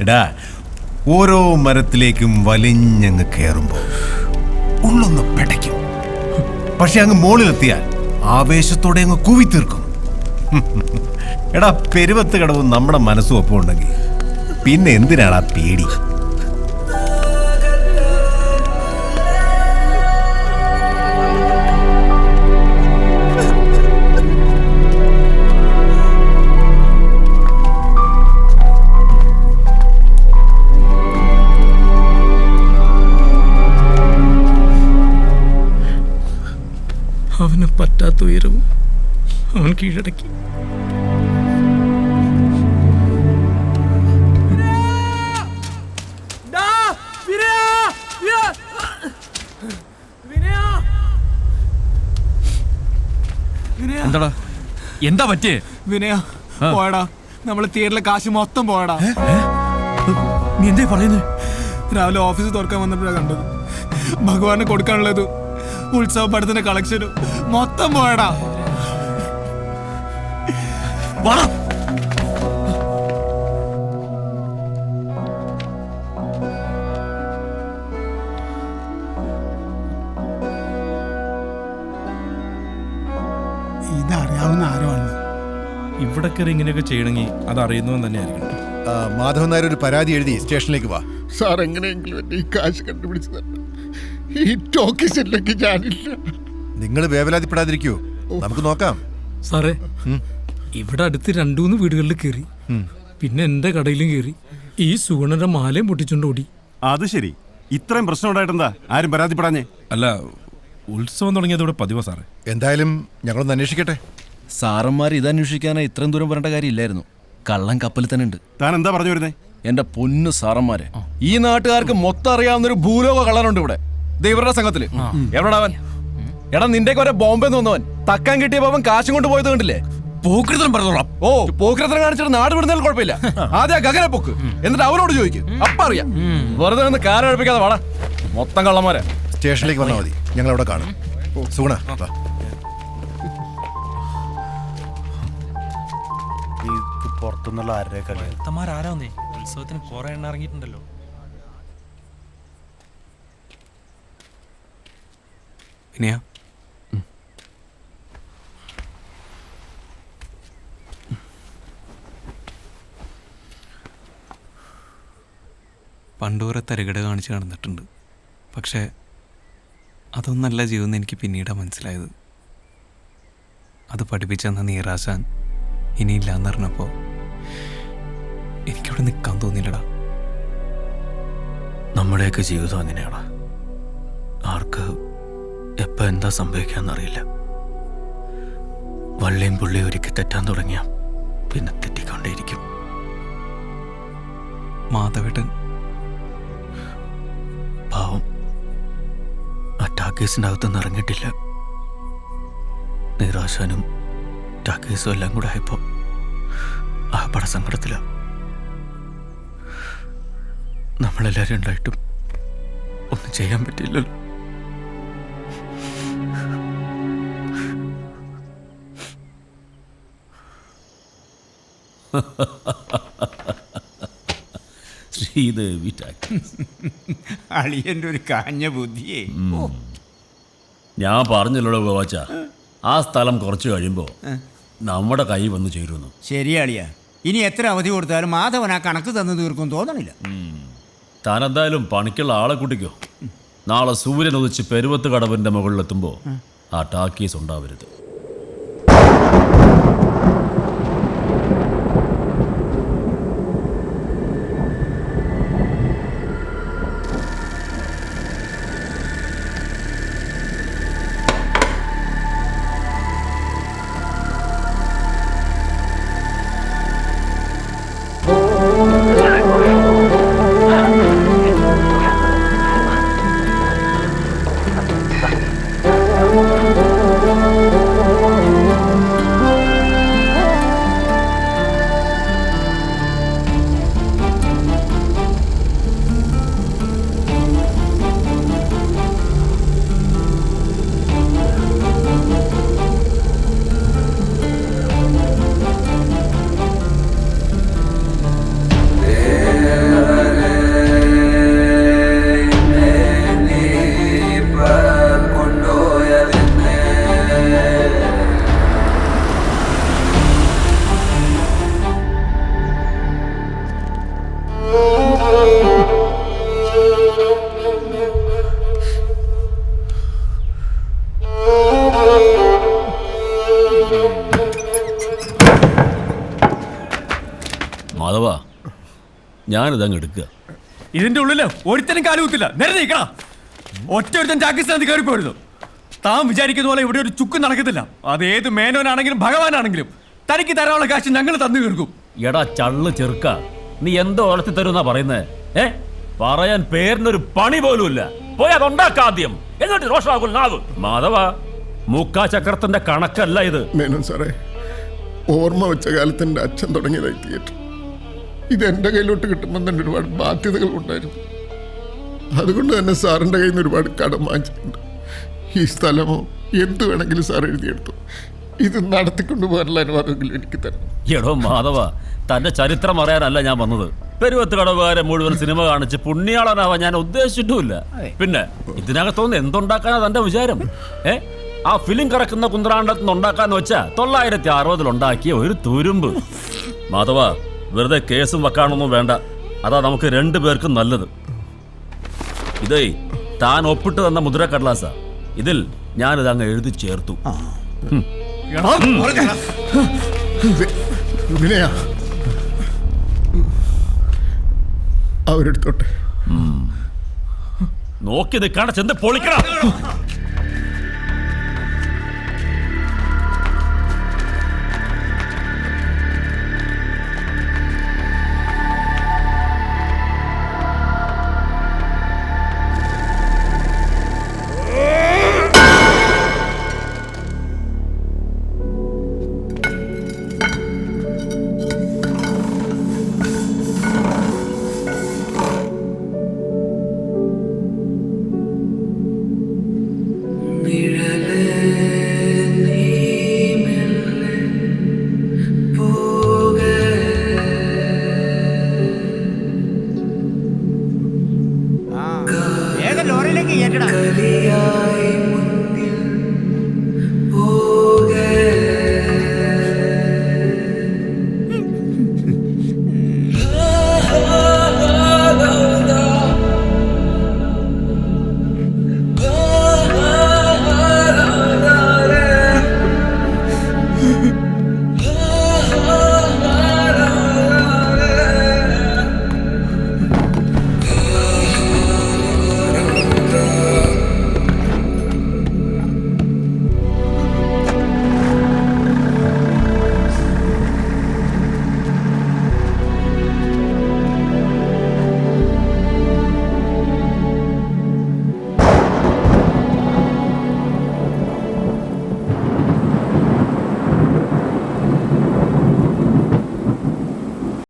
എടാ, ഓരോ മരത്തിലേക്കും വലിഞ്ഞങ്ങ് കയറുമ്പോൾ ഉള്ളൊന്ന് പെടയ്ക്കും. പക്ഷെ അങ്ങ് മുകളിലെത്തിയാൽ ആവേശത്തോടെ അങ്ങ് കൂവിത്തീർക്കും. എടാ, പെരുവത്ത് കടവും നമ്മുടെ മനസ്സും ഒപ്പം ഉണ്ടെങ്കിൽ പിന്നെ എന്തിനാടാ പേടി? അവന് പറ്റാത്ത ഉയരവും അവൻ കീഴടക്കി. എന്താടാ, എന്താ പറ്റിയേ? വിനയ, പോയടാ, നമ്മള് തിയേറ്ററിലെ കാശ് മൊത്തം പോയടാ. നീ എന്തേ പറയുന്നേ? രാവിലെ ഓഫീസ് തുറക്കാൻ വന്നപ്പോഴാണ് കണ്ടത്. ഭഗവാന് കൊടുക്കാനുള്ളത് ഉത്സവ പടത്തിന്റെ കളക്ഷനും മൊത്തം പോയടാ. ഇതറിയാവുന്ന ആരോ ആണ്. ഇവിടെ കയറി ഇങ്ങനെയൊക്കെ ചെയ്യണമെങ്കിൽ അത് അറിയുന്നവൻ തന്നെ ആയിരിക്കണം. മാധവൻ നായർ ഒരു പരാതി എഴുതി സ്റ്റേഷനിലേക്ക് വാ. സാർ എങ്ങനെയെങ്കിലും എന്നെ ഈ കാശ് കണ്ടുപിടിച്ചു തന്നെ. ഈ ടോക്കീസിലേക്ക് ഞാനില്ല. നിങ്ങൾ വേവലാതിപ്പെടാതിരിക്കൂ, നമുക്ക് നോക്കാം. സാറേ, ഇവിടെ അടുത്ത് 2-3 വീടുകളിൽ കയറി, പിന്നെ എന്റെ കടയിലും കയറി. ഈ സുഗുണന്റെ മാലയും പൊട്ടിച്ചോണ്ട് ഓടി. അത് ശരി, ഇത്രയും പ്രശ്നം ഉണ്ടായിട്ടെന്താ ആരും പരാതിപ്പെടാഞ്ഞേ? അല്ല, ഉത്സവം തുടങ്ങിയതോടെ പതിവാ സാറേ. എന്തായാലും ഞങ്ങളൊന്ന് അന്വേഷിക്കട്ടെ. സാറന്മാർ ഇതന്വേഷിക്കാനായി ഇത്രയും ദൂരം വരേണ്ട കാര്യമില്ലായിരുന്നു. കള്ളൻ കപ്പലിൽ തന്നെ ഉണ്ട്. താൻ എന്താ പറഞ്ഞു വരുന്നേ? എന്റെ പൊന്നു സാറന്മാരെ, ഈ നാട്ടുകാർക്ക് മൊത്തം അറിയാവുന്നൊരു ഭൂലോക കള്ളനുണ്ട് ഇവിടെ, ഇവരുടെ സംഘത്തില്. എവിടെടാ അവൻ? എടാ, നിന്റെ വരെ ബോംബെ വന്നവൻ തക്കാൻ കിട്ടിയപ്പോ അവൻ കാശും കൊണ്ട് പോയത് കണ്ടില്ലേ? പോക്കൃതം പറഞ്ഞോളാം. ഓ, പോക്കരത്തരം കാണിച്ചിട്ട് നാട് വിടുന്നതിൽ കുഴപ്പമില്ല. ആദ്യം ഗഗനെ പൊക്ക്, എന്നിട്ട് അവനോട് ചോദിക്കും, അപ്പ അറിയാം. വെറുതെ നിന്ന് കാലഴിപ്പിക്കാതെ വാടാ, മൊത്തം കള്ളന്മാരെ. സ്റ്റേഷനിലേക്ക് വന്നാൽ മതി, ഞങ്ങൾ അവിടെ കാണും. സുഗുണ, വാ. പുറത്തുനിന്നുള്ള ആരാന്നേ ഉത്സവത്തിന് കുറെ എണ്ണ ഇറങ്ങിയിട്ടുണ്ടല്ലോ. വിനയ, പണ്ടുവരെ തരികട കാണിച്ച് നടന്നിട്ടുണ്ട്. പക്ഷേ അതൊന്നല്ല ജീവിതം എനിക്ക് പിന്നീടാണ് മനസ്സിലായത്. അത് പഠിപ്പിച്ചെന്ന നീറാശാൻ ഇനിയില്ലാന്ന് പറഞ്ഞപ്പോൾ എനിക്കവിടെ നിൽക്കാൻ തോന്നിയില്ലടാ. നമ്മുടെയൊക്കെ ജീവിതം അങ്ങനെയാണ്. ആർക്ക് എപ്പോൾ എന്താ സംഭവിക്കാന്നറിയില്ല. വള്ളിയും പുള്ളിയും ഒരുക്കി തെറ്റാൻ തുടങ്ങിയ പിന്നെ തെറ്റിക്കൊണ്ടേയിരിക്കും. മാധവേട്ടൻ പാവം ആ ടാക്കേസിൻ്റെ അകത്തുനിന്ന് ഇറങ്ങിയിട്ടില്ല. നിരാശാനും ടാക്കേസും എല്ലാം കൂടെ ആയപ്പോൾ ആ പടസങ്കടത്തില. നമ്മളെല്ലാവരും ഉണ്ടായിട്ടും ഒന്നും ചെയ്യാൻ പറ്റില്ലല്ലോ. ശ്രീദേവി അളിയന്റെ ഒരു കാഞ്ഞ ബുദ്ധിയേ. ഞാൻ പറഞ്ഞല്ലോ ഗോവാച്ച, ആ സ്ഥലം കുറച്ച് കഴിയുമ്പോൾ നമ്മുടെ കൈ വന്ന് ചേരുന്നു. ശരിയാളിയാ, ഇനി എത്ര അവധി കൊടുത്താലും മാധവൻ ആ കണക്ക് തന്നു തീർക്കും തോന്നണില്ല. താനെന്തായാലും പണിക്കുള്ള ആളെ കൂട്ടിക്കോ. നാളെ സൂര്യൻ ഉദിച്ച് പെരുവത്ത് കടവിൻ്റെ മുകളിലെത്തുമ്പോൾ ആ ടാക്കീസ് ഉണ്ടാവരുത്. മാധവ ഞാനിതങ്ങ് എടുക്കുക. ഇതിന്റെ ഉള്ളില് ഒരുത്തനും കാലുകുത്തില്ല. നേരെ നീക്കണം. ഒറ്റ ഒരുത്തൻ പാകിസ്ഥാനിൽ കയറി പോരുന്നു. താൻ വിചാരിക്കുന്ന പോലെ ഇവിടെ ഒരു ചുക്കും നടക്കത്തില്ല. അത് ഏത് മേനോനാണെങ്കിലും ഭഗവാനാണെങ്കിലും തനിക്ക് തരാനുള്ള കാശ് ഞങ്ങൾ തന്നു തീർക്കും. എടാ ചള്ള് ചെറുക്ക, നീ എന്തോ വളർത്തി തരുമെന്നാ പറയുന്നേ? പറയാൻ പേരിനൊരു പണി പോലും ഇല്ല. പോയി അതുണ്ടാക്കാദ്യം, എന്നിട്ട് രോഷാകുൽ നാവ്. മാധവ, മുക്കാചക്രത്തിന്റെ കണക്കല്ല ഇത്. മേനോൻ സാറേ, ഓർമ്മ വെച്ച കാലത്ത് എൻ്റെ അച്ഛൻ തുടങ്ങിയതായി തിയേറ്റർ. ഇത് എൻ്റെ കയ്യിലോട്ട് കിട്ടുമ്പോൾ തന്നെ ഒരുപാട് ബാധ്യതകൾ ഉണ്ടായിരുന്നു. അതുകൊണ്ട് തന്നെ സാറിൻ്റെ കയ്യിൽ നിന്ന് ഒരുപാട് കടം വാങ്ങിച്ചിട്ടുണ്ട്. ഈ സ്ഥലമോ എന്ത് വേണമെങ്കിലും സാർ എഴുതിയെടുത്തു. ഇത് നടത്തിക്കൊണ്ടു പോകാനുള്ള അനുവാദമെങ്കിലും എനിക്ക് തരണം. എടോ മാധവ, തന്റെ ചരിത്രം അറിയാനല്ല ഞാൻ വന്നത്. പെരുവത്ത് കടവുകാരെ മുഴുവൻ സിനിമ കാണിച്ച് പുണ്യാളനാവാൻ ഞാൻ ഉദ്ദേശിച്ചിട്ടുമില്ല. പിന്നെ ഇതിനകത്തോന്ന് എന്തുണ്ടാക്കാനാ തന്റെ വിചാരം? ആ ഫിലിം കറക്കുന്ന കുന്ത്രാണ്ടത്ത് നിന്ന് ഉണ്ടാക്കാന്ന് വെച്ചാ 960 ഉണ്ടാക്കിയ ഒരു തുരുമ്പ്. മാധവ, വെറുതെ കേസും വെക്കാനൊന്നും വേണ്ട. അതാ നമുക്ക് 2 പേർക്കും നല്ലത്. ഇതേ താൻ ഒപ്പിട്ട് തന്ന മുദ്രക്കടലാസ. ഇതിൽ ഞാനിത് അങ്ങ് എഴുതി ചേർത്തു. വിനയ, അവരെടുത്തോട്ടെ. നോക്കി നിൽക്കാണ്ട് ചെന്ന് പൊളിക്കണം.